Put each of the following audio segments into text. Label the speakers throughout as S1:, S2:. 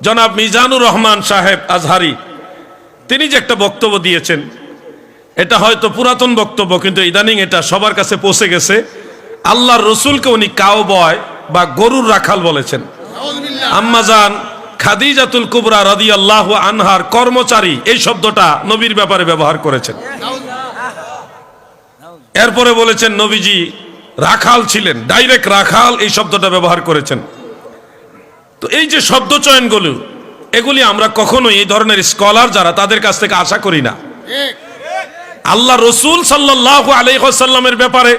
S1: জনাব মিজানুর রহমান সাহেব আজহারি তিনি যে একটা বক্তব্য দিয়েছেন, এটা হয়তো পুরাতন বক্তব্য, কিন্তু ইদানিং এটা সবার কাছে পৌঁছে গেছে। আল্লাহর রসুলকে উনি কাউবয় বা গরুর রাখাল বলেছেন। আম্মাজান খাদিজাতুল কুবরা রাদিয়াল্লাহু আনহার কর্মচারী এই শব্দটা নবীর ব্যাপারে ব্যবহার করেছেন। এরপরে বলেছেন নবীজি রাখাল ছিলেন, ডাইরেক্ট রাখাল এই শব্দটা ব্যবহার করেছেন। তো এই যে শব্দ চয়নগুলো, এগুলি আমরা কখনোই এই ধরনের স্কলার যারা তাদের কাছ থেকে আশা করি না। আল্লাহ রসুল সাল্লাল্লাহু আলাইহি ওয়াসাল্লামের ব্যাপারে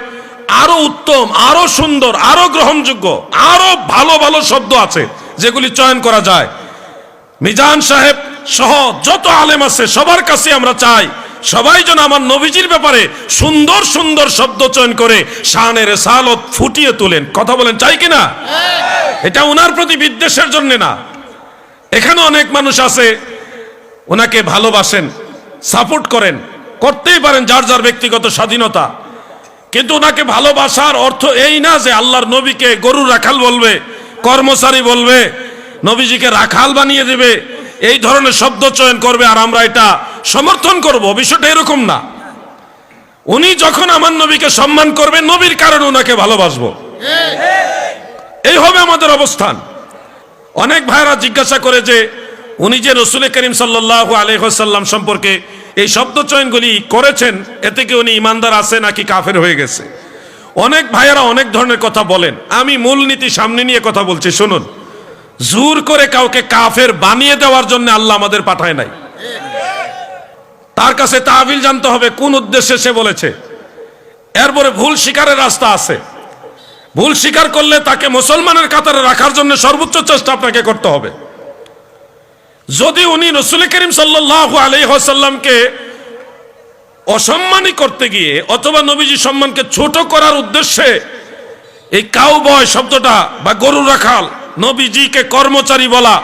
S1: আরো উত্তম, আরো সুন্দর, আরো গ্রহণযোগ্য, আরো ভালো ভালো শব্দ আছে যেগুলি চয়ন করা যায়। মিজান সাহেব সহ যত আলেম আছে সবার কাছে আমরা চাই সবাই যেন আমার নবীজির ব্যাপারে সুন্দর সুন্দর শব্দ চয়ন করে শানে রিসালত ফুটিয়ে তোলেন। কথা বলেন, চাই কিনা? এটা ওনার প্রতি বিদ্বেষের জন্য না। এখানে অনেক মানুষ আছে ওনাকে ভালোবাসেন, সাপোর্ট করেন, করতেই পারেন, যার যার ব্যক্তিগত স্বাধীনতা। কিন্তু ওনাকে ভালোবাসার অর্থ এই না যে আল্লাহর নবীকে গরুর রাখাল বলবে, কর্মচারী বলবে, নবীজিকে রাখাল বানিয়ে দেবে, এই ধরনের শব্দ চয়ন করবে আর আমরা এটা সমর্থন করব। বিষয়টা এরকম না। উনি যখন আমার নবীকে সম্মান করবেন, নবীর কারণে ওনাকে ভালোবাসবো, এই হবে আমাদের অবস্থান। অনেক ভাইরা জিজ্ঞাসা করে যে উনি যে রসুল করিম সাল্লাল্লাহু আলাইহি ওয়াসাল্লাম সম্পর্কে এই শব্দ চয়নগুলি করেছেন, এতে কি উনি ইমানদার আছে নাকি কাফের হয়ে গেছে? অনেক ভাইয়েরা অনেক ধরনের কথা বলেন। আমি মূলনীতি সামনে নিয়ে কথা বলছি, শুনুন। জোর করে কাউকে কাফের বানিয়ে দেওয়ার জন্য আল্লাহ আমাদের পাঠায় নাই। তার কাছে তাবিল জানতে হবে কোন উদ্দেশ্যে সে বলেছে। এরপরে ভুল স্বীকারের রাস্তা আছে। ভুল স্বীকার করলে তাকে মুসলমানের কাতারে রাখার জন্য সর্বোচ্চ চেষ্টা আপনাকে করতে হবে। যদি উনি রাসূল করিম সাল্লাল্লাহু আলাইহি ওয়াসাল্লামকে অসম্মানী করতে গিয়ে অথবা নবীজি সম্মানকে ছোট করার উদ্দেশ্যে এই কাউবয় শব্দটা বা গরু রাখাল, নবীজিকে কর্মচারী বলা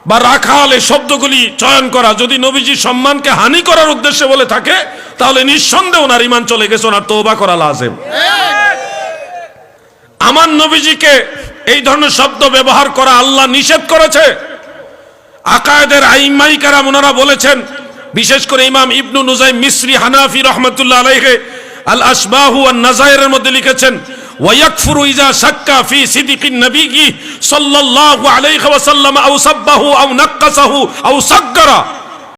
S1: বা রাখাল এই শব্দগুলি চয়ন করা যদি নবীজি সম্মানকে হানি করার উদ্দেশ্যে বলে থাকে, তাহলে নিঃসন্দেহে ওনার ঈমান চলে গেছে, ওনার তওবা করা লাজিম। আমার নবীজিকে এই ধরনের শব্দ ব্যবহার করা আল্লাহ নিষেধ করেছে। আকায়েদের আইম্মাই কেরাম ওনারা বলেছেন, বিশেষ করে ইমাম ইবনু নুজাইম মিসরি হানাফি রাহমাতুল্লাহ আলাইহি আল আসবাহু ওয়ান নাযায়েরের মধ্যে লিখেছেন, ওয়ায়াকফুরু ইজা শাক্কা ফি সিদকিন নবী সাল্লাল্লাহু আলাইহি ওয়াসাল্লাম আও সাব্বাহু আও নাক্কাসাহু আও সাগগারা।